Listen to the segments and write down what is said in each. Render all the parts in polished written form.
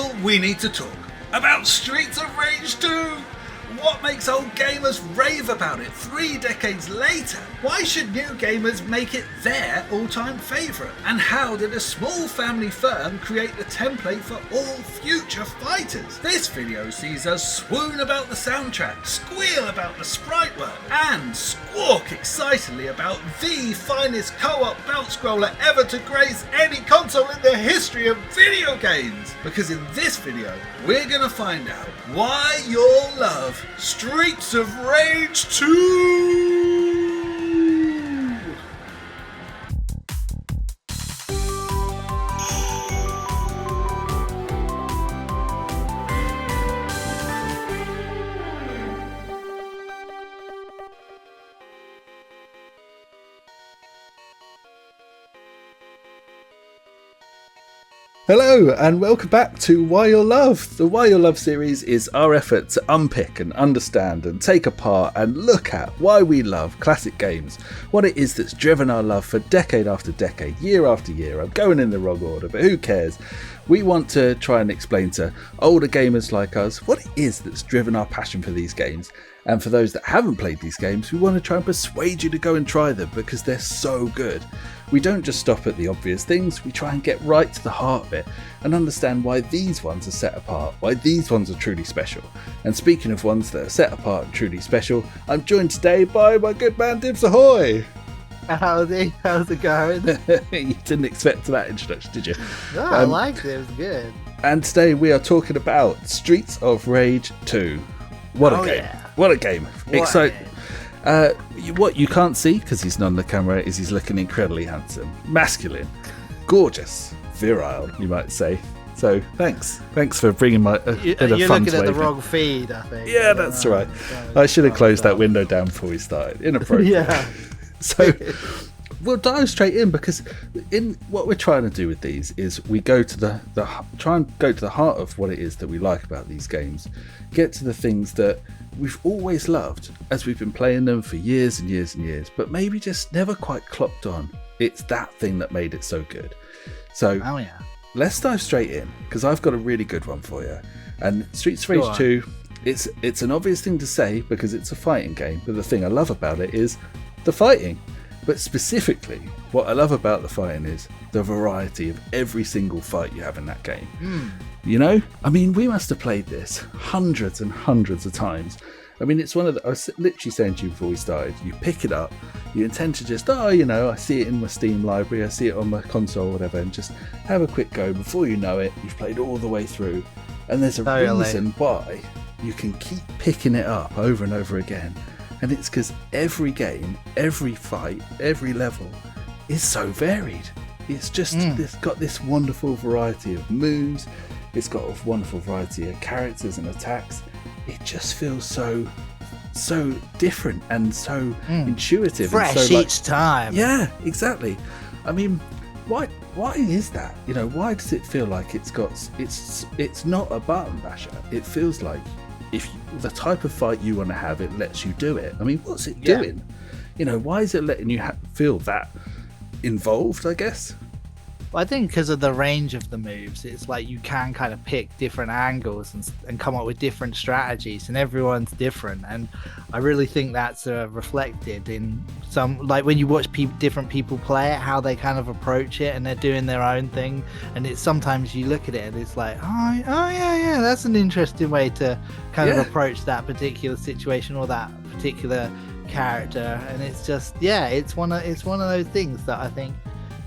people, we need to talk about Streets of Rage 2. What makes old gamers rave about it 3 decades later? Why should new gamers make it their all-time favourite? And how did a small family firm create the template for all future fighters? This video sees us swoon about the soundtrack, squeal about the sprite work, and squawk excitedly about the finest co-op belt scroller ever to grace any console in the history of video games. Because in this video, we're gonna find out why you'll love Streets of Rage 2! Hello and welcome back to Why Your Love. The Why Your Love series is our effort to unpick and understand and take apart and look at why we love classic games, what it is that's driven our love for decade after decade, year after year. I'm going in the wrong order, but who cares? We want to try and explain to older gamers like us what it is that's driven our passion for these games. And for those that haven't played these games, we want to try and persuade you to go and try them because they're so good. We don't just stop at the obvious things, we try and get right to the heart of it and understand why these ones are set apart, why these ones are truly special. And speaking of ones that are set apart and truly special, I'm joined today by my good man Dibs Ahoy! Howdy, how's it going? You didn't expect that introduction, did you? No, I liked it, it was good. And today we are talking about Streets of Rage 2. What a game. Yeah. What a game. Exciting. What you can't see, because he's not on the camera, is he's looking incredibly handsome, masculine, gorgeous, virile, you might say. So thanks for bringing my You're looking at the wrong feed, I think. Yeah, that's right. I should have closed that window down before we started. Inappropriate. Yeah. So we'll dive straight in, because in what we're trying to do with these is we go to try and go to the heart of what it is that we like about these games, get to the things that we've always loved as we've been playing them for years and years and years, but maybe just never quite clocked on it's that thing that made it so good. So let's dive straight in, because I've got a really good one for you. And Streets of Rage 2, it's an obvious thing to say because it's a fighting game, but the thing I love about it is the fighting. But specifically, what I love about the fighting is the variety of every single fight you have in that game. You know, I mean, we must have played this hundreds and hundreds of times. I mean, it's one of the, I was literally saying to you before we started, you pick it up, you intend to just, I see it in my Steam library, I see it on my console or whatever, and just have a quick go. Before you know it, you've played all the way through. And there's a reason why you can keep picking it up over and over again. And it's because every game, every fight, every level is so varied. It's just it's got this wonderful variety of moves. It's got a wonderful variety of characters and attacks. It just feels so different and so intuitive. Fresh and so, each time. Yeah, exactly. I mean, why is that? You know, why does it feel like it's not a button basher? It feels like the type of fight you want to have, it lets you do it. I mean, what's it doing? You know, why is it letting you feel that involved, I guess? Well, I think because of the range of the moves, it's like you can kind of pick different angles and come up with different strategies, and everyone's different. And I really think that's reflected in some, like when you watch different people play it, how they kind of approach it, and they're doing their own thing. And it's sometimes you look at it and it's like, yeah, that's an interesting way to kind of approach that particular situation or that particular character. And it's just, it's one of those things that I think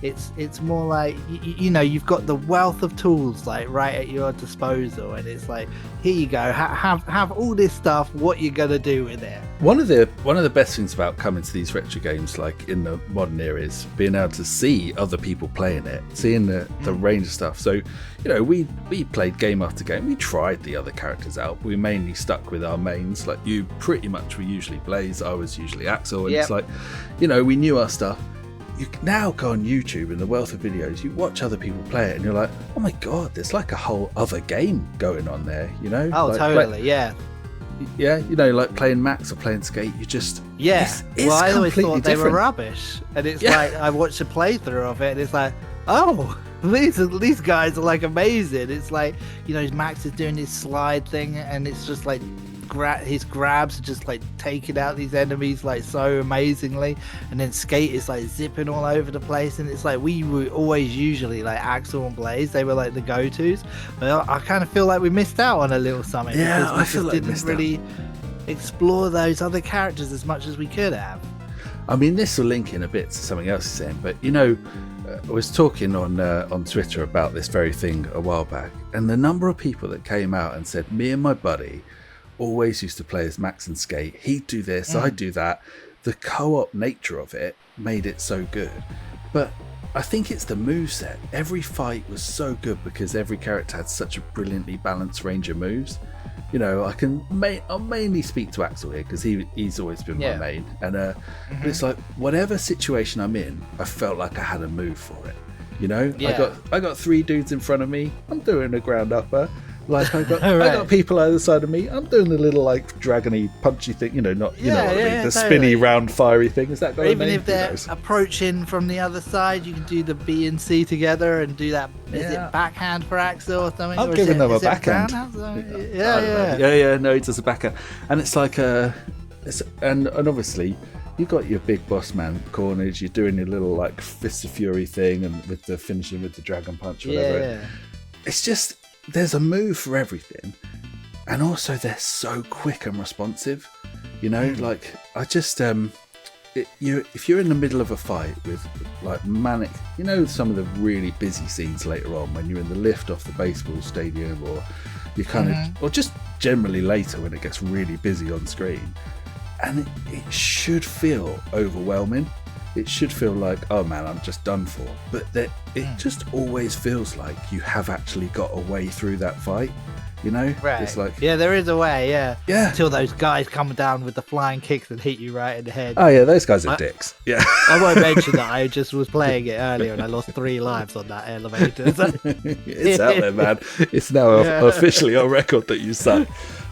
it's more like, you know, you've got the wealth of tools like right at your disposal, and it's like, here you go, have all this stuff, what you gonna do with it. One of the best things about coming to these retro games, like in the modern era, is being able to see other people playing it, seeing the range of stuff. So, you know, we played game after game. We tried the other characters out. We mainly stuck with our mains. Like you pretty much were usually Blaze, I was usually Axel, and it's like, you know, we knew our stuff. You can now go on YouTube and the wealth of videos, you watch other people play it and you're like, oh my god, there's like a whole other game going on there, you know? Oh, like, totally, yeah, you know, like playing Max or playing Skate, you just it's well, I always thought they different. were rubbish, and it's like I watched a playthrough of it and it's like, oh, these guys are like amazing. It's like, you know, Max is doing his slide thing, and it's just like his grabs are just like taking out these enemies like so amazingly, and then Skate is like zipping all over the place, and it's like we were always usually like Axel and Blaze, they were like the go-tos, but I kind of feel like we missed out on a little something, because we just didn't really explore those other characters as much as we could have. I mean, this will link in a bit to something else you're saying, but you know, I was talking on Twitter about this very thing a while back, and the number of people that came out and said, me and my buddy always used to play as Max and Skate. He'd do this, I'd do that. The co-op nature of it made it so good. But I think it's the moveset. Every fight was so good because every character had such a brilliantly balanced range of moves. You know, I'll mainly speak to Axel here because he's always been my main. And but it's like, whatever situation I'm in, I felt like I had a move for it. You know, I got 3 dudes in front of me, I'm doing a ground upper. Like I got people either side of me, I'm doing the little like dragony punchy thing, you know, not you know what I mean, the spinny round fiery thing. Is that got even if they're approaching from the other side, you can do the B and C together and do that. Is it backhand for Axel or something? I'm giving them a backhand. No, he does a backhand, and it's like and obviously you got your big boss man corners. You're doing your little like Fist of Fury thing, and with the finishing with the dragon punch, or whatever. It's just, there's a move for everything, and also they're so quick and responsive. You know, like I just if you're in the middle of a fight with like manic, you know, some of the really busy scenes later on when you're in the lift off the baseball stadium, or you kind of, or just generally later when it gets really busy on screen, and it should feel overwhelming. It should feel like, oh man, I'm just done for. But it just always feels like you have actually got a way through that fight. You know? Right. It's like, yeah, there is a way, yeah. Until those guys come down with the flying kicks and hit you right in the head. Oh yeah, those guys are dicks. Yeah. I won't mention that. I just was playing it earlier and I lost 3 lives on that elevator. It's out there, man. It's now officially on record that you suck.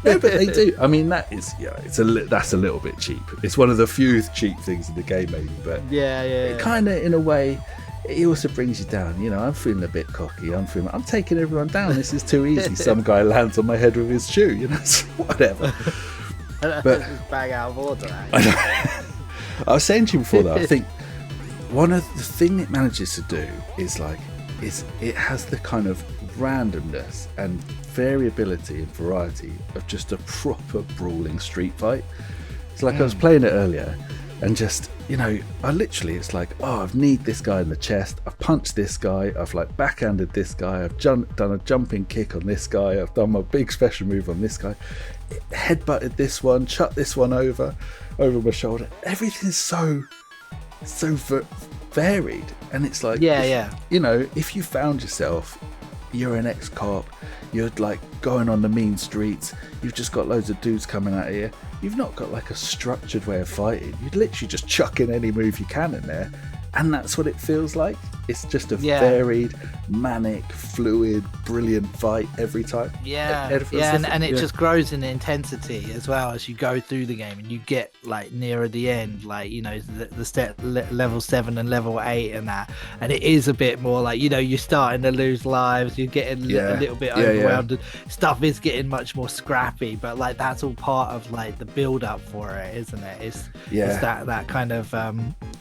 No, but they do. I mean, that is, that's a little bit cheap. It's one of the few cheap things in the game, maybe. But it kind of, in a way, it also brings you down. You know, I'm feeling a bit cocky. I'm taking everyone down. This is too easy. Some guy lands on my head with his shoe. You know, whatever. But just bang out of order. I was saying to you before that, I think one of the thing it manages to do is it has the kind of randomness and variability and variety of just a proper brawling street fight. It's like I was playing it earlier, and just, you know, it's like, oh, I've kneed this guy in the chest, I've punched this guy, I've like backhanded this guy, I've done a jumping kick on this guy, I've done my big special move on this guy, headbutted this one, chucked this one over my shoulder. Everything's so varied, and it's like, you know, if you found yourself, you're an ex-cop, you're like going on the mean streets, you've just got loads of dudes coming at you, you've not got like a structured way of fighting, you'd literally just chuck in any move you can in there, and that's what it feels like. It's just a varied, manic, fluid, brilliant fight every time. And it just grows in intensity as well as you go through the game, and you get like nearer the end, like, you know, the step level 7 and level 8 and that, and it is a bit more like, you know, you're starting to lose lives, you're getting a little bit overwhelmed, and stuff is getting much more scrappy, but like that's all part of like the build up for it, isn't it? It's that kind of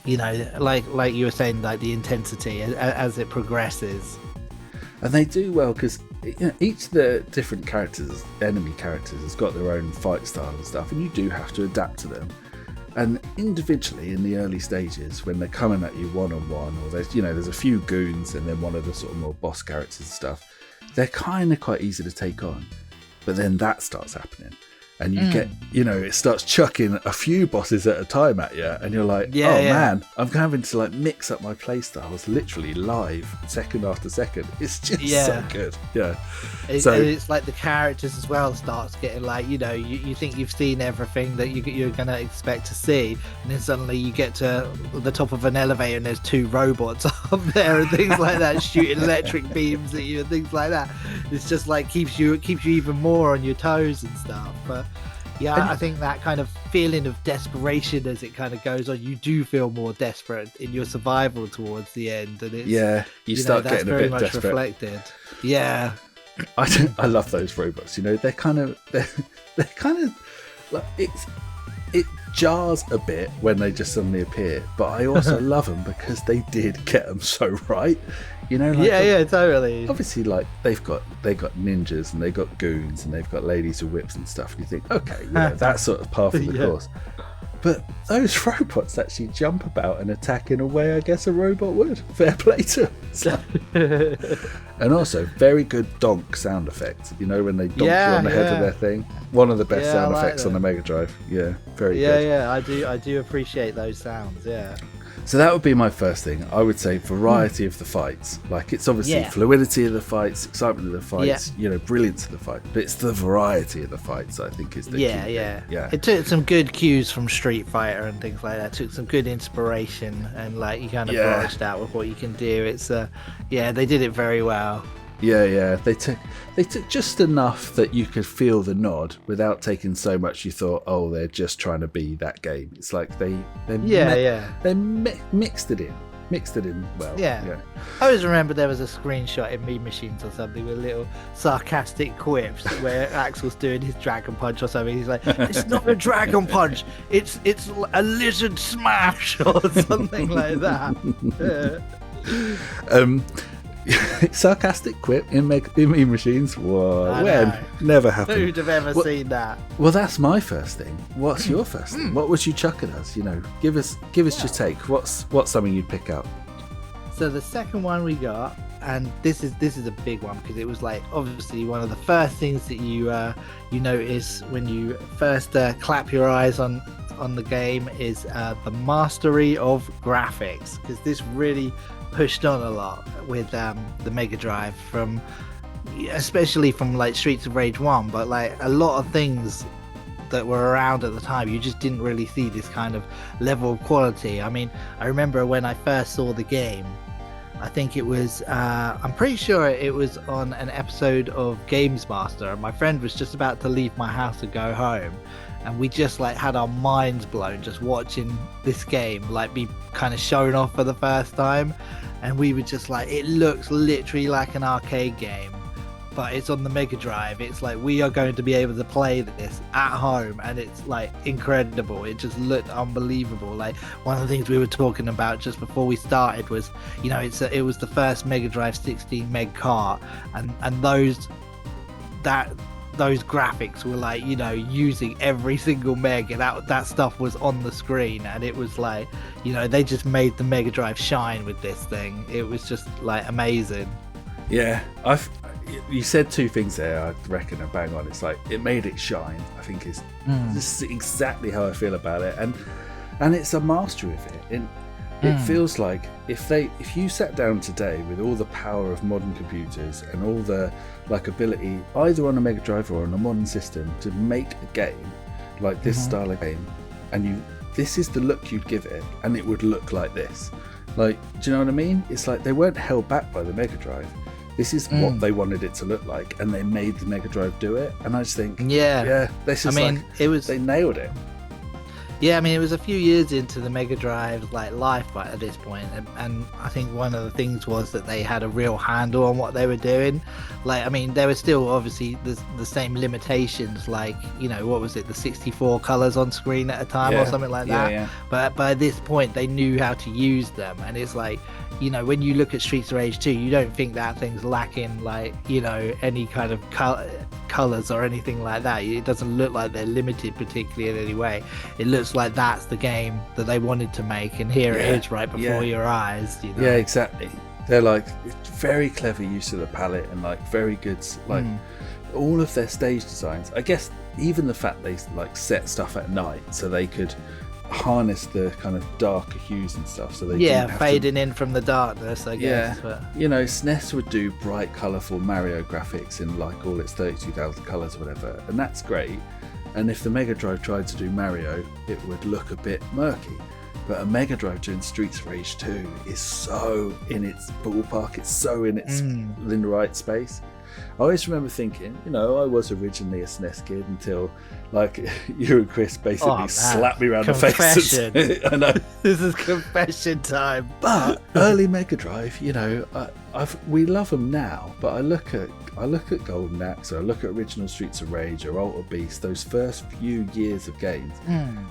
you know, like you were saying, like the intensity as it progresses. And they do well because, you know, each of the different enemy characters has got their own fight style and stuff, and you do have to adapt to them. And individually in the early stages, when they're coming at you one-on-one, or there's a few goons and then one of the sort of more boss characters and stuff, they're kind of quite easy to take on. But then that starts happening, and you get, you know, it starts chucking a few bosses at a time at you, and you're like, man, I'm having to like mix up my play styles literally live, second after second. It's just so good. It's like the characters as well starts getting like, you know, you think you've seen everything that you're gonna expect to see, and then suddenly you get to the top of an elevator and there's 2 robots up there and things like that shooting electric beams at you and things like that. It's just like keeps you even more on your toes and stuff. But Yeah, I think that kind of feeling of desperation as it kind of goes on, you do feel more desperate in your survival towards the end, and it's you start that's getting a very bit much desperate. reflected. Yeah, I love those robots. You know, they're kind of like it jars a bit when they just suddenly appear, but I also love them because they did get them so right. You know, like yeah, totally. Obviously, like they got ninjas and they got goons and they've got ladies with whips and stuff. And you think, okay, that's sort of par for the course. But those robots actually jump about and attack in a way I guess a robot would. Fair play to them. And also, very good donk sound effect. You know, when they donk you on the head of their thing. One of the best sound effects on the Mega Drive. Yeah, very good. Yeah, I do appreciate those sounds, yeah. So that would be my first thing. I would say variety of the fights. Like, it's obviously fluidity of the fights, excitement of the fights, you know, brilliance of the fight. But it's the variety of the fights, I think, is the key thing. Yeah. It took some good cues from Street Fighter and things like that. It took some good inspiration, and like you kind of branched out with what you can do. It's they did it very well. Yeah. They took just enough that you could feel the nod without taking so much you thought, oh, they're just trying to be that game. It's like they mixed it in well. Yeah. I always remember there was a screenshot in Meme Machines or something with little sarcastic quips where Axel's doing his Dragon Punch or something. He's like, it's not a Dragon Punch, it's a lizard smash or something like that. Sarcastic quip in Meme Machines. Whoa, never happened. Who'd have ever seen that? Well, that's my first thing. What's your first thing? What would you chuck at us? You know, give us your take. What's something you'd pick up? So the second one we got, and this is a big one because it was like obviously one of the first things that you notice when you first clap your eyes on the game is the mastery of graphics, because this really pushed on a lot with the Mega Drive, especially from like Streets of Rage 1, but like a lot of things that were around at the time you just didn't really see this kind of level of quality. I mean, I remember when I first saw the game, I think it was I'm pretty sure it was on an episode of Games Master, and my friend was just about to leave my house to go home, and we just like had our minds blown just watching this game like be kind of shown off for the first time. And we were just like, it looks literally like an arcade game, but it's on the Mega Drive. It's like, we are going to be able to play this at home, and it's like incredible. It just looked unbelievable. Like, one of the things we were talking about just before we started was, you know, it was the first Mega Drive 16 meg cart, and those graphics were like, you know, using every single meg, and that stuff was on the screen, and it was like, you know, they just made the Mega Drive shine with this thing. It was just like amazing. Yeah, you said two things there, I reckon, are bang on. It's like, it made it shine, I think is this is exactly how I feel about it, and it's a mastery of it. It feels like if you sat down today with all the power of modern computers and all the like ability either on a Mega Drive or on a modern system to make a game like this style of game, and this is the look you'd give it, and it would look like this. Like, do you know what I mean? It's like they weren't held back by the Mega Drive. This is what they wanted it to look like, and they made the Mega Drive do it. And I just think, this is they nailed it. Yeah, I mean, it was a few years into the Mega Drive's like life at this point, and I think one of the things was that they had a real handle on what they were doing. Like, I mean, there were still obviously the same limitations, like, you know, what was it, the 64 colors on screen at a time or something like that. Yeah. But by this point, they knew how to use them, and it's like, you know, when you look at Streets of Rage 2, you don't think that thing's lacking, like, you know, any kind of colors or anything like that. It doesn't look like they're limited particularly in any way. It looks like that's the game that they wanted to make, and here it is right before your eyes, you know? Yeah, exactly. They're like, very clever use of the palette, and like very good, like all of their stage designs. I guess even the fact they like set stuff at night so they could harness the kind of darker hues and stuff, so they fading in from the darkness, I guess. But you know, SNES would do bright colourful Mario graphics in like all its 32,000 colours or whatever, and that's great. And if the Mega Drive tried to do Mario, it would look a bit murky. But a Mega Drive doing Streets of Rage 2 is so in its ballpark, it's so in its in the right space. I always remember thinking, you know, I was originally a SNES kid until like you and Chris basically slapped me around the face. I know. This is confession time. But early Mega Drive, you know, we love them now, but I look at Golden Axe, or I look at original Streets of Rage or Alter Beast, those first few years of games.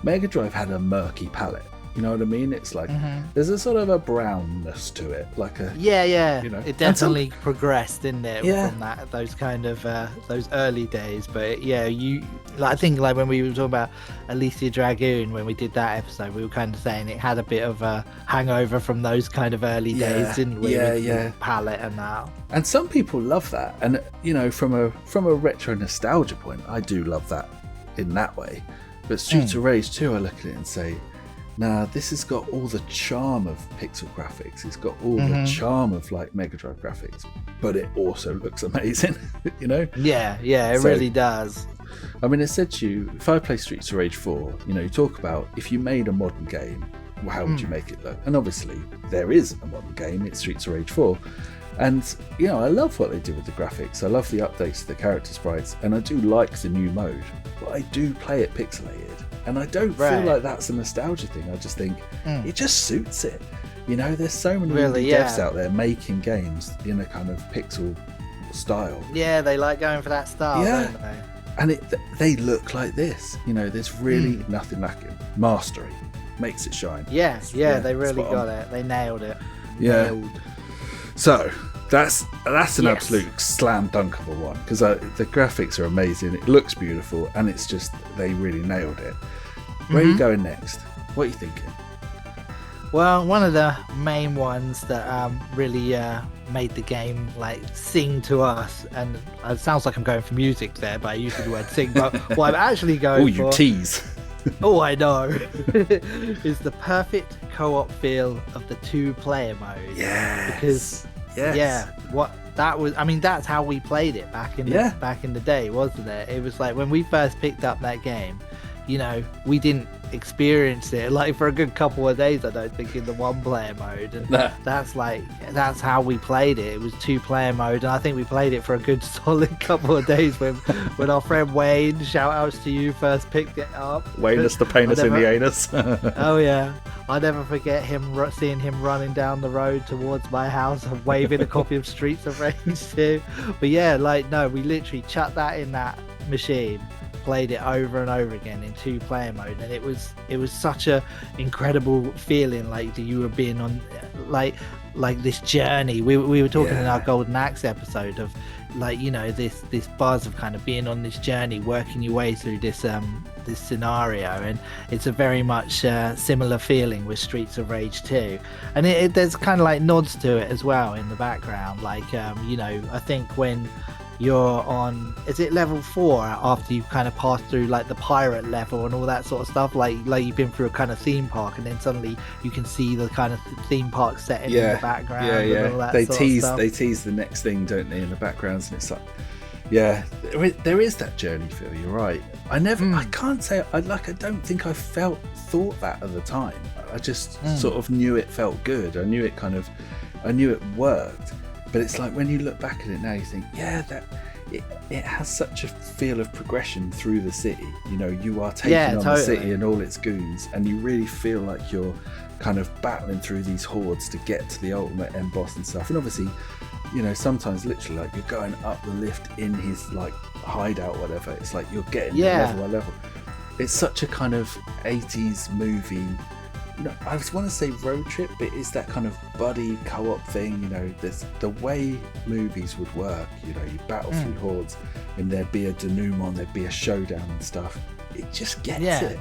Mega Drive had a murky palette. You know what I mean? It's like there's a sort of a brownness to it, like a you know, it definitely progressed, didn't it? From those kind of those early days. But yeah, I think like when we were talking about Alicia Dragoon, when we did that episode, we were kind of saying it had a bit of a hangover from those kind of early days, didn't we? With the palette and that. And some people love that, and you know, from a retro nostalgia point, I do love that in that way. But Streets of Rage 2, I look at it and say, nah, this has got all the charm of pixel graphics. It's got all the charm of like Mega Drive graphics, but it also looks amazing, you know? Yeah, it really does. I mean, I said to you, if I play Streets of Rage 4, you know, you talk about if you made a modern game, well, how would you make it look? And obviously, there is a modern game, it's Streets of Rage 4. And, you know, I love what they did with the graphics. I love the updates to the character sprites, and I do like the new mode, but I do play it pixelated. And I don't feel like that's a nostalgia thing. I just think it just suits it. You know, there's so many devs out there making games in a kind of pixel style. Yeah, they like going for that style, don't they? And they look like this. You know, there's really nothing lacking. Mastery makes it shine. Yeah, they really got it. They nailed it. Yeah. So that's an absolute slam dunkable one, because the graphics are amazing. It looks beautiful, and it's just they really nailed it. Where are you going next? What are you thinking? Well, one of the main ones that really made the game like sing to us, and it sounds like I'm going for music there, but I use the word sing. But what I'm actually going for, you tease. I know, is the perfect co-op feel of the 2-player mode. Because what that was, I mean, that's how we played it back in the day, wasn't it? It was like when we first picked up that game, you know, we didn't experience it like for a good couple of days, I don't think, in the 1-player mode, and that's how we played it. It was 2-player mode, and I think we played it for a good solid couple of days when our friend Wayne, shout outs to you, first picked it up. Wayne is the penis in the anus. Oh yeah, I'll never forget seeing him running down the road towards my house and waving a copy of Streets of Rage 2. But yeah, like, no, we literally chucked that in that machine, played it over and over again in 2-player mode, and it was such a incredible feeling, like you were being on like this journey. We were talking in our Golden Axe episode of, like, you know, this buzz of kind of being on this journey, working your way through this scenario, and it's a very much similar feeling with Streets of Rage 2, and there's kind of like nods to it as well in the background, like you know, I think when you're on, is it level 4 after you've kind of passed through like the pirate level and all that sort of stuff, like you've been through a kind of theme park, and then suddenly you can see the kind of theme park setting in the background. And all that they sort of stuff. They tease the next thing, don't they, in the backgrounds, and it's like, there is that journey feel. You're right. I can't say I don't think I thought that at the time. I just sort of knew it felt good. I knew it worked. But it's like when you look back at it now, you think, that it has such a feel of progression through the city. You know, you are taking on the city and all its goons, and you really feel like you're kind of battling through these hordes to get to the ultimate end boss and stuff. And obviously, you know, sometimes literally like you're going up the lift in his like hideout, whatever. It's like you're getting level by level. It's such a kind of 80s movie. You know, I just want to say road trip, but it's that kind of buddy co-op thing. You know, there's the way movies would work. You know, you battle through hordes, and there'd be a denouement, there'd be a showdown and stuff. It just gets it.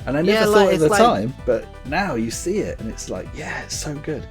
And I never thought at the time, but now you see it, and it's like, it's so good.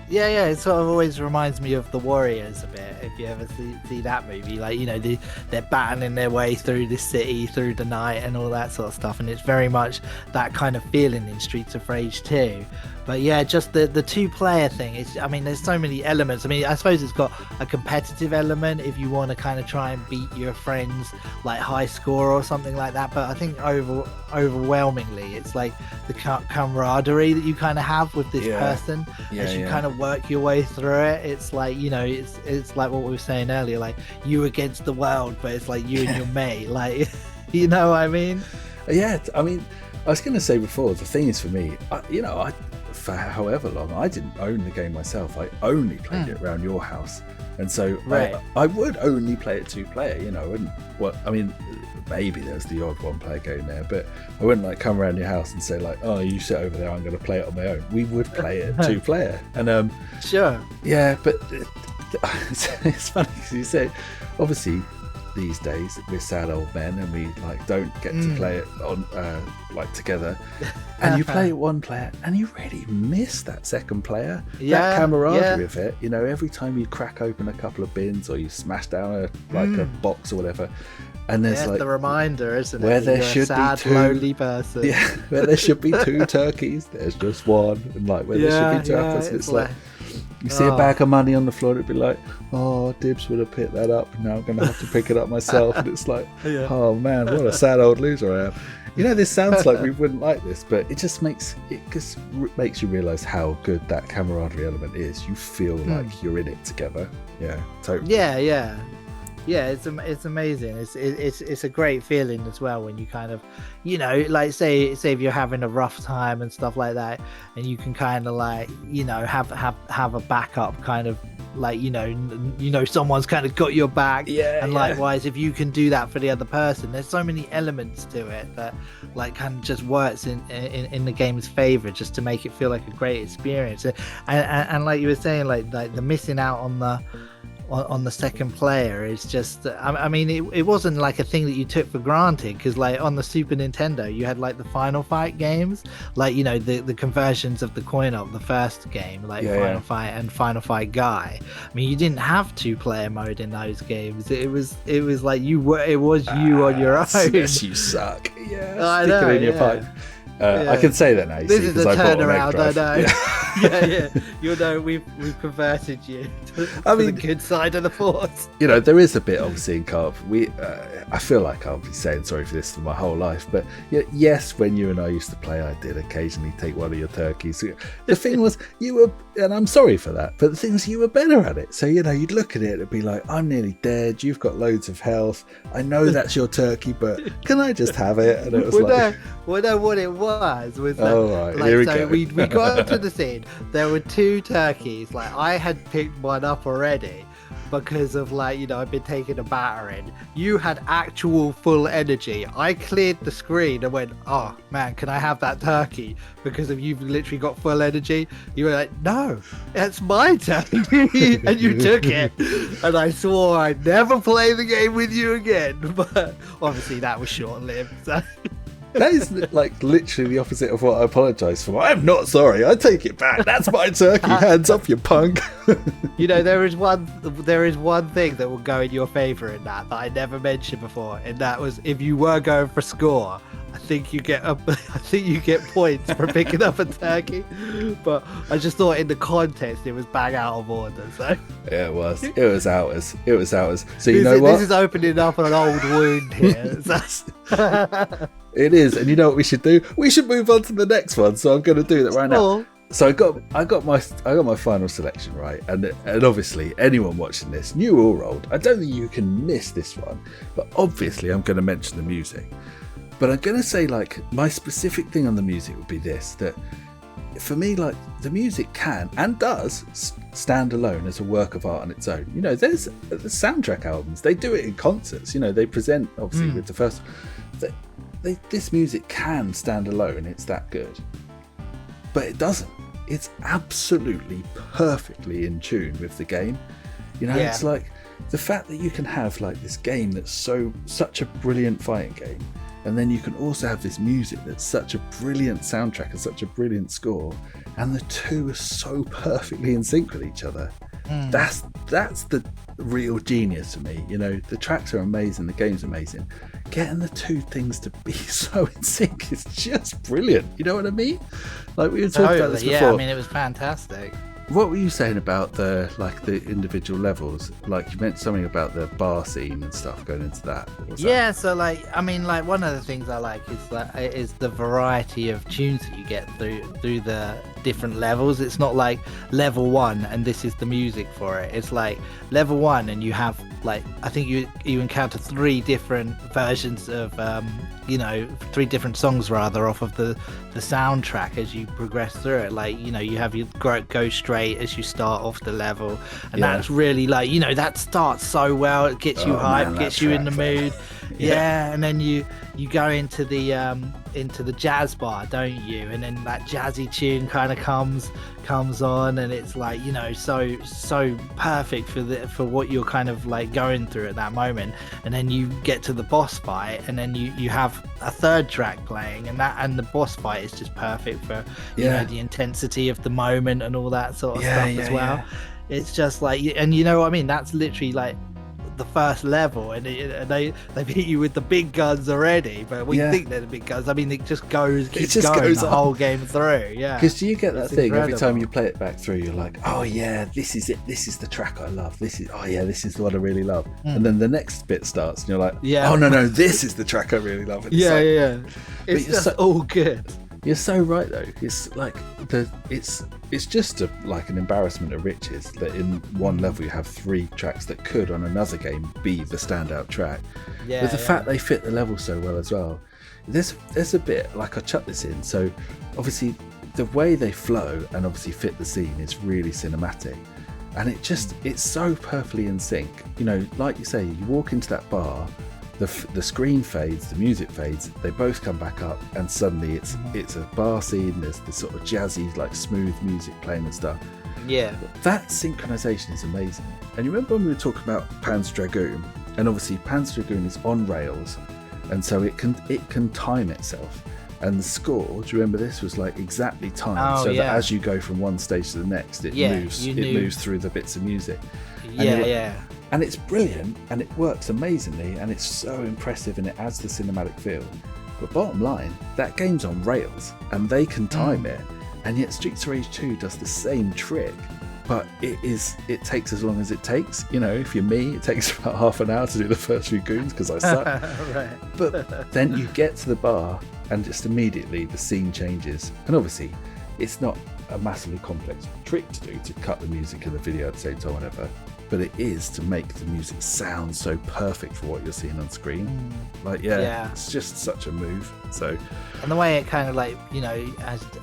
Yeah, it sort of always reminds me of The Warriors a bit, if you ever see that movie. Like, you know, they're battling their way through this city, through the night and all that sort of stuff, and it's very much that kind of feeling in Streets of Rage 2. But yeah, just the 2-player thing, I mean, there's so many elements. I mean, I suppose it's got a competitive element if you want to kind of try and beat your friends, like high score or something like that. But I think overwhelmingly, it's like the camaraderie that you kind of have with this person as you kind of work your way through it. It's like, you know, it's like what we were saying earlier, like you against the world, but it's like you and your mate, like, you know what I mean? Yeah, I mean, I was going to say before, the thing is for me, for however long, I didn't own the game myself. I only played it around your house. And so I would only play it 2-player, you know, and maybe there's the odd 1-player game there, but I wouldn't like come around your house and say like, oh, you sit over there, I'm going to play it on my own. We would play it 2-player. And sure. Yeah, but it's funny because you say, obviously, these days we're sad old men and we like don't get to play it on like together, and you play it 1-player and you really miss that second player, that camaraderie of it, you know. Every time you crack open a couple of bins or you smash down a box or whatever, and there's like the reminder, isn't it, where there you're should a sad, be 2 lonely person. where there should be 2 turkeys, there's just 1, and like where there should be 2 apples, it's like you see a bag of money on the floor, it'd be like, oh, Dibs would have picked that up, and now I'm going to have to pick it up myself. And it's like, oh man, what a sad old loser I am. You know, this sounds like we wouldn't like this, but it just makes you realise how good that camaraderie element is. You feel like you're in it together. Yeah, totally. Yeah, it's amazing. It's a great feeling as well when you kind of, you know, like say if you're having a rough time and stuff like that, and you can kind of like, you know, have a backup kind of, like, you know someone's kind of got your back. And likewise, if you can do that for the other person, there's so many elements to it that like kind of just works in the game's favor, just to make it feel like a great experience. And like you were saying, like the missing out on the second player is just, I mean, it wasn't like a thing that you took for granted, because like on the Super Nintendo you had like the Final Fight games, like, you know, the conversions of the coin-op, the first game, like Final Fight and Final Fight Guy. I mean, you didn't have 2-player mode in those games. It was like you on your own. Yes, you suck. I know, stick it in your pipe. I can say that now. This is a turnaround, I know. Yeah. You know, we've converted you to the good side of the force. You know, there is a bit obviously in co-op. I feel like I'll be saying sorry for this for my whole life, but yes, when you and I used to play, I did occasionally take one of your turkeys. The thing was, you were, and I'm sorry for that, but the thing is, you were better at it. So, you know, you'd look at it and be like, I'm nearly dead. You've got loads of health. I know that's your turkey, but can I just have it? And it was what it was that, oh, right. like, Here we so go. we got to the scene. There were 2 turkeys. Like, I had picked one up already because of, like, you know, I've been taking a battering. You had actual full energy. I cleared the screen and went, oh man, can I have that turkey? Because of you've literally got full energy. You were like, no, it's my turkey. And you took it. And I swore I'd never play the game with you again. But obviously that was short-lived. So. That is like literally the opposite of what I apologise for. I'm not sorry. I take it back. That's my turkey. Hands off, you punk. You know, there is one thing that will go in your favour in that I never mentioned before, and that was if you were going for score, I think you get points for picking up a turkey. But I just thought in the context it was bang out of order. So yeah, it was ours. So you know what? This is opening up an old wound here. It is, and you know what we should do? We should move on to the next one. So I'm going to do that right now. So I got my final selection right, and obviously anyone watching this, new or old, I don't think you can miss this one. But obviously I'm going to mention the music. But I'm going to say, like, my specific thing on the music would be this: that for me, like, the music can and does stand alone as a work of art on its own. You know, there's the soundtrack albums, they do it in concerts. You know, they present obviously with the first. This music can stand alone, it's that good. But it doesn't. It's absolutely perfectly in tune with the game. You know, it's like the fact that you can have like this game that's such a brilliant fighting game, and then you can also have this music that's such a brilliant soundtrack and such a brilliant score, and the two are so perfectly in sync with each other. That's the real genius to me. You know, the tracks are amazing, the game's amazing. Getting the two things to be so in sync is just brilliant. You know what I mean? Like we were talking about this before. Yeah, I mean, it was fantastic. What were you saying about the individual levels? Like you mentioned something about the bar scene and stuff going into that. Yeah, so like, I mean, like one of the things I like is the variety of tunes that you get through the different levels. It's not like level 1 and this is the music for it. It's like level 1 and you have like, I think you encounter 3 different versions of 3 different songs rather off of the soundtrack as you progress through it. Like, you have your go straight as you start off the level, and that's really like, that starts so well. It gets you hyped, gets you in the mood. And then you go into the jazz bar, don't you? And then that jazzy tune kind of comes on, and it's like, so perfect for what you're kind of like going through at that moment. And then you get to the boss fight, and then you have a third track playing, and the boss fight is just perfect for the intensity of the moment and all that sort of stuff as well. It's just like, and you know what I mean, that's literally like the first level, and they've hit you with the big guns already, but we think they're the big guns. I mean, it just goes the whole game through. Because you get that thing incredible. Every time you play it back through, you're like, oh yeah, this is it, this is the track I love, this is the one I really love. And then the next bit starts and you're like, oh no, this is the track I really love. And it's just all good. You're so right though. It's like it's just like an embarrassment of riches that in one level you have 3 tracks that could on another game be the standout track. But the fact they fit the level so well as well. There's a bit like, I chucked this in, so obviously the way they flow and obviously fit the scene is really cinematic, and it's so perfectly in sync. Like you say, you walk into that bar, the screen fades, the music fades, they both come back up, and suddenly it's a bar scene. There's this sort of jazzy, like smooth music playing and stuff. That synchronization is amazing. And you remember when we were talking about Panzer Dragoon, and obviously Panzer Dragoon is on rails, and so it can time itself, and the score, do you remember this was like exactly timed, that as you go from one stage to the next, it moves through the bits of music. And it's brilliant, and it works amazingly, and it's so impressive, and it adds the cinematic feel. But bottom line, that game's on rails, and they can time it, and yet Streets of Rage 2 does the same trick, but it takes as long as it takes. If you're me, it takes about half an hour to do the first few goons because I suck. Right. But then you get to the bar, and just immediately the scene changes, and obviously it's not a massively complex trick to do to cut the music and the video at the same time, whatever. But it is to make the music sound so perfect for what you're seeing on screen. It's just such a move. So, and the way it kind of like,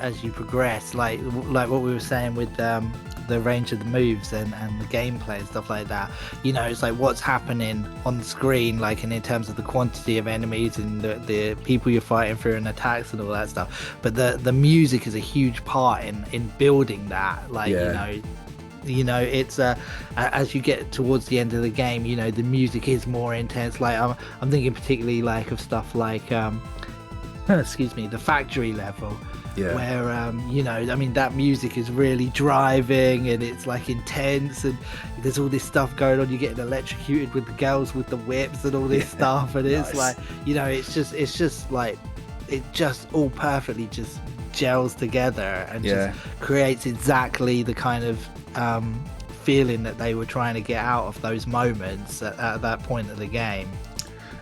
as you progress, like what we were saying with the range of the moves and the gameplay and stuff like that, it's like what's happening on the screen, like in terms of the quantity of enemies and the people you're fighting through and attacks and all that stuff. But the music is a huge part in building that. Like, it's as you get towards the end of the game, the music is more intense. Like I'm thinking particularly like of stuff like the factory level, where that music is really driving, and it's like intense, and there's all this stuff going on. You're getting electrocuted with the girls with the whips and all this stuff, and it's like, it's just like it just all perfectly just gels together and just creates exactly the kind of feeling that they were trying to get out of those moments at that point of the game.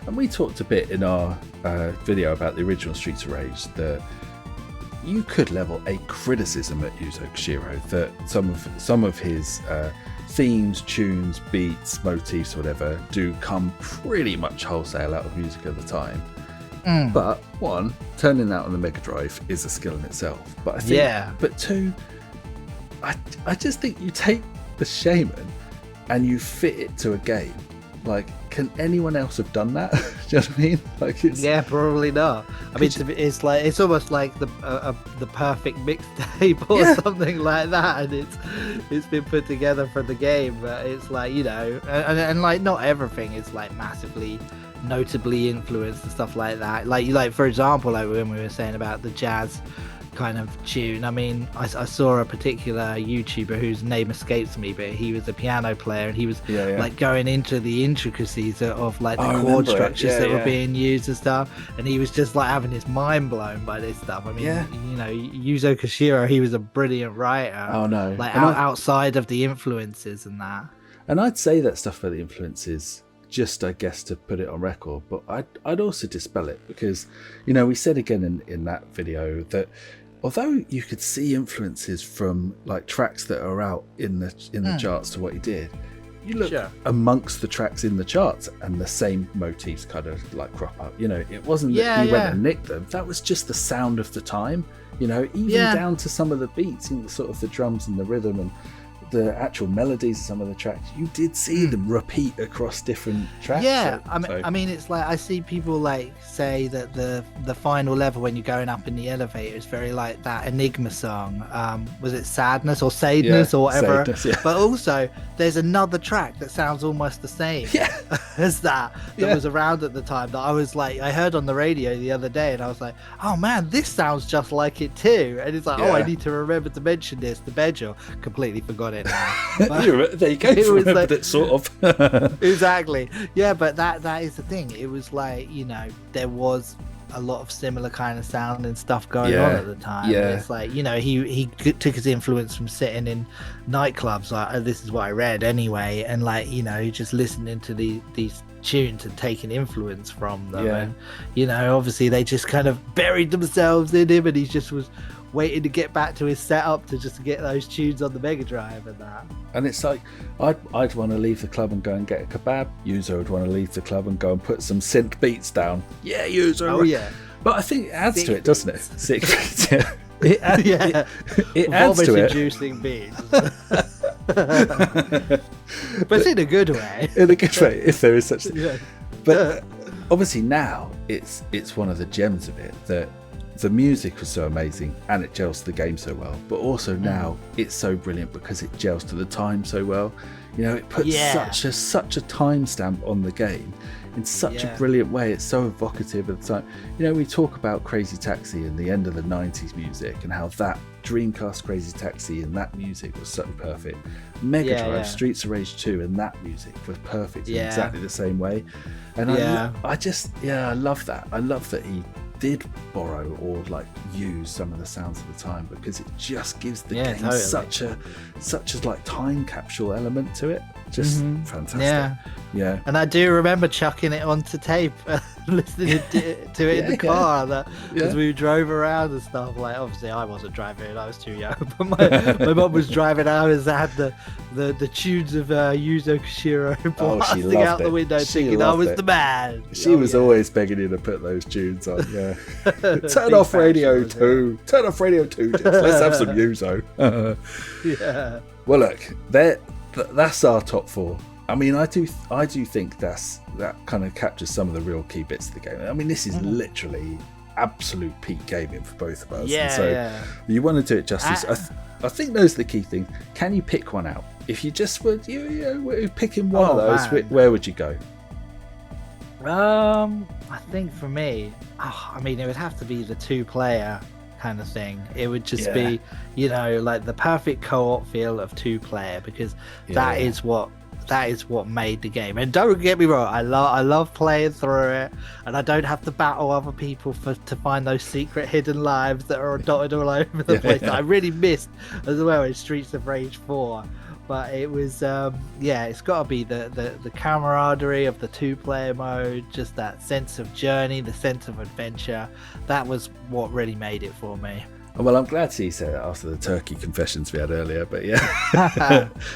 And we talked a bit in our video about the original Streets of Rage that you could level a criticism at Yuzo Koshiro that some of his themes, tunes, beats, motifs, whatever, do come pretty much wholesale out of music at the time. But one, turning that on the Mega Drive is a skill in itself. But I think, but two, I just think you take the Shaman and you fit it to a game. Like, can anyone else have done that? Do you know what I mean? Like, it's, probably not. I mean, it's almost like the perfect mixtape or something like that, and it's been put together for the game. But it's like, and like not everything is like massively notably influenced and stuff like that. Like for example, like when we were saying about the jazz kind of tune, I mean, I saw a particular YouTuber whose name escapes me, but he was a piano player, and he was like going into the intricacies of like the chord structures that were being used and stuff, and he was just like having his mind blown by this stuff. I mean, Yuzo Koshiro, he was a brilliant writer. Like outside of the influences and that. And I'd say that stuff for the influences, just I guess to put it on record, but I'd also dispel it, because we said again in that video that although you could see influences from like tracks that are out in the charts to what he did, you look amongst the tracks in the charts and the same motifs kind of like crop up. You know, it wasn't that he went and nicked them. That was just the sound of the time. You know, even down to some of the beats, you know, sort of the drums and the rhythm and the actual melodies of some of the tracks, you did see them repeat across different tracks. I mean it's like I see people like say that the final level when you're going up in the elevator is very like that Enigma song, was it Sadness or Sadness or whatever, Sadness, but also there's another track that sounds almost the same as that was around at the time that I was like, I heard on the radio the other day and I was like, oh man, this sounds just like it too, and it's like, oh, I need to remember to mention this to Benjo. Completely forgot it. There you go. It was like, it sort of. Exactly. Yeah, but that is the thing. It was like, you know, there was a lot of similar kind of sound and stuff going on at the time. It's like, you know, he took his influence from sitting in nightclubs, like, this is what I read anyway, and like, you know, just listening to these tunes and taking influence from them, and you know, obviously they just kind of buried themselves in him, and he just was waiting to get back to his setup to just get those tunes on the Mega Drive and that. And it's like, I'd want to leave the club and go and get a kebab. Yuzo would want to leave the club and go and put some synth beats down. Yeah, Yuzo. Oh yeah. But I think it adds to it, doesn't it? Sick beats. It adds to it. Vomit-inducing beats. But in a good way. In a good way, if there is such a thing. But obviously now it's one of the gems of it that the music was so amazing and it gels to the game so well, but also now it's so brilliant because it gels to the time so well. You know, it puts such a timestamp on the game in such a brilliant way. It's so evocative of the time. You know, we talk about Crazy Taxi and the end of the 90s music and how that Dreamcast Crazy Taxi and that music was so perfect. Mega Drive, Streets of Rage 2 and that music was perfect in exactly the same way. And I love that. I love that he did borrow or like use some of the sounds of the time, because it just gives the game such a like time capsule element to it. Just fantastic. Yeah. And I do remember chucking it onto tape, listening to it in the car, because we drove around and stuff. Like, obviously I wasn't driving, I was too young, but my mum was driving. I had the tunes of Yuzo Koshiro blasting out the window, thinking I was the man. She was always begging you to put those tunes on. Turn off Radio 2. Turn off Radio 2. Let's have some Yuzo. Well, look, that's our top 4. I mean, I do think that kind of captures some of the real key bits of the game. I mean, this is literally absolute peak gaming for both of us. You want to do it justice. I think those are the key things. Can you pick one out? If you just were picking one of those, where would you go? I think for me, I mean, it would have to be the 2-player kind of thing. It would just be, you know, like the perfect co-op feel of 2-player, because that is what made the game. And don't get me wrong, I love playing through it, and I don't have to battle other people to find those secret hidden lives that are dotted all over the place that I really missed as well in Streets of Rage 4. But it was it's got to be the camaraderie of the 2-player mode, just that sense of journey, the sense of adventure. That was what really made it for me. Well, I'm glad to see you say that after the turkey confessions we had earlier, but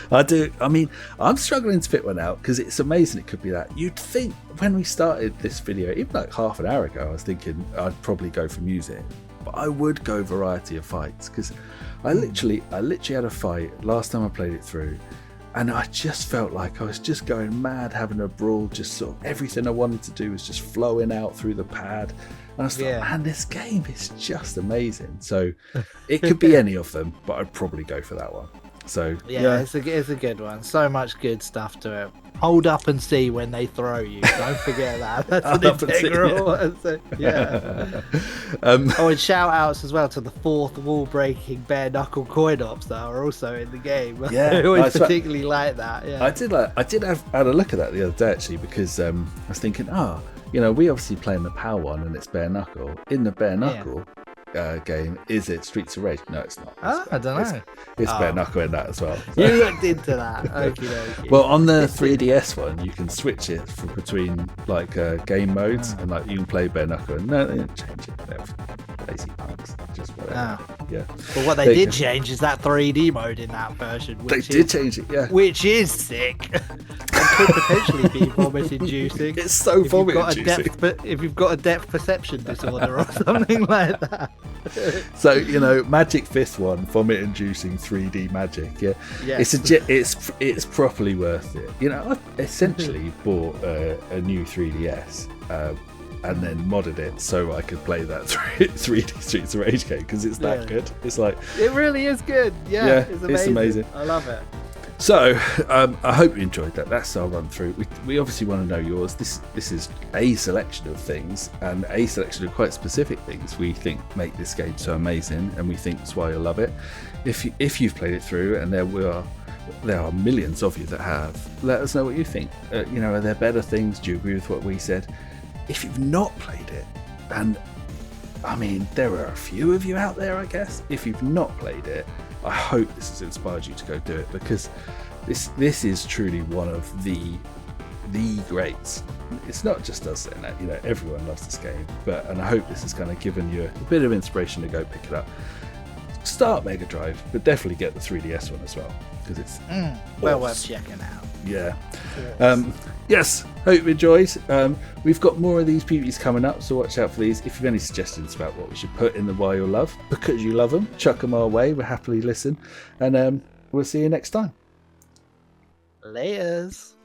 I do. I mean, I'm struggling to pick one out because it's amazing it could be that. You'd think when we started this video, even like half an hour ago, I was thinking I'd probably go for music, but I would go variety of fights, because I literally had a fight last time I played it through, and I just felt like I was just going mad, having a brawl. Just sort of everything I wanted to do was just flowing out through the pad. And I was like, man, this game is just amazing. So it could be any of them, but I'd probably go for that one. So it's a good one. So much good stuff to it. Hold up and see when they throw you. Don't forget that. That's an integral. And shout outs as well to the 4th wall breaking bare knuckle coin ops that are also in the game. I always particularly like that. I did have a look at that the other day actually, because I was thinking, you know, we obviously play in the PAL one and it's bare knuckle. In the bare knuckle game, is it Streets of Rage? No, it's not. I don't know. It's bare knuckle in that as well. So. You looked into that. Okay. Well, on the 3DS one, you can switch it between like game modes, and like you can play bare knuckle. And no, they didn't change it. They're lazy punks. Just whatever. Yeah. But what they did change is that 3D mode in that version. They did change it, yeah. Which is sick. And could potentially be vomit-inducing. It's so vomit-inducing. If you've got a depth perception disorder or something like that. So, you know, Magic Fist one, vomit-inducing 3D magic. Yeah, yes. It's properly worth it. You know, I've essentially bought a new 3DS and then modded it so I could play that 3D Streets of Rage game because it's that good. It's like it really is good. Yeah, it's amazing. I love it. So I hope you enjoyed that. That's our run through. We obviously want to know yours. This is a selection of things and a selection of quite specific things we think make this game so amazing, and we think that's why you'll love it. If you've played it through, and there are millions of you that have, let us know what you think. You know, are there better things? Do you agree with what we said? If you've not played it, and I mean there are a few of you out there, I guess. If you've not played it, I hope this has inspired you to go do it, because this is truly one of the greats. It's not just us saying that, you know, everyone loves this game, and I hope this has kind of given you a bit of inspiration to go pick it up. Start Mega Drive, but definitely get the 3DS one as well, because it's well worth checking out. Yeah. Yes, hope you enjoyed. We've got more of these PvPs coming up, so watch out for these. If you've any suggestions about what we should put in the Why You'll Love, because you love them, chuck them our way. We'll happily listen. And we'll see you next time. Layers.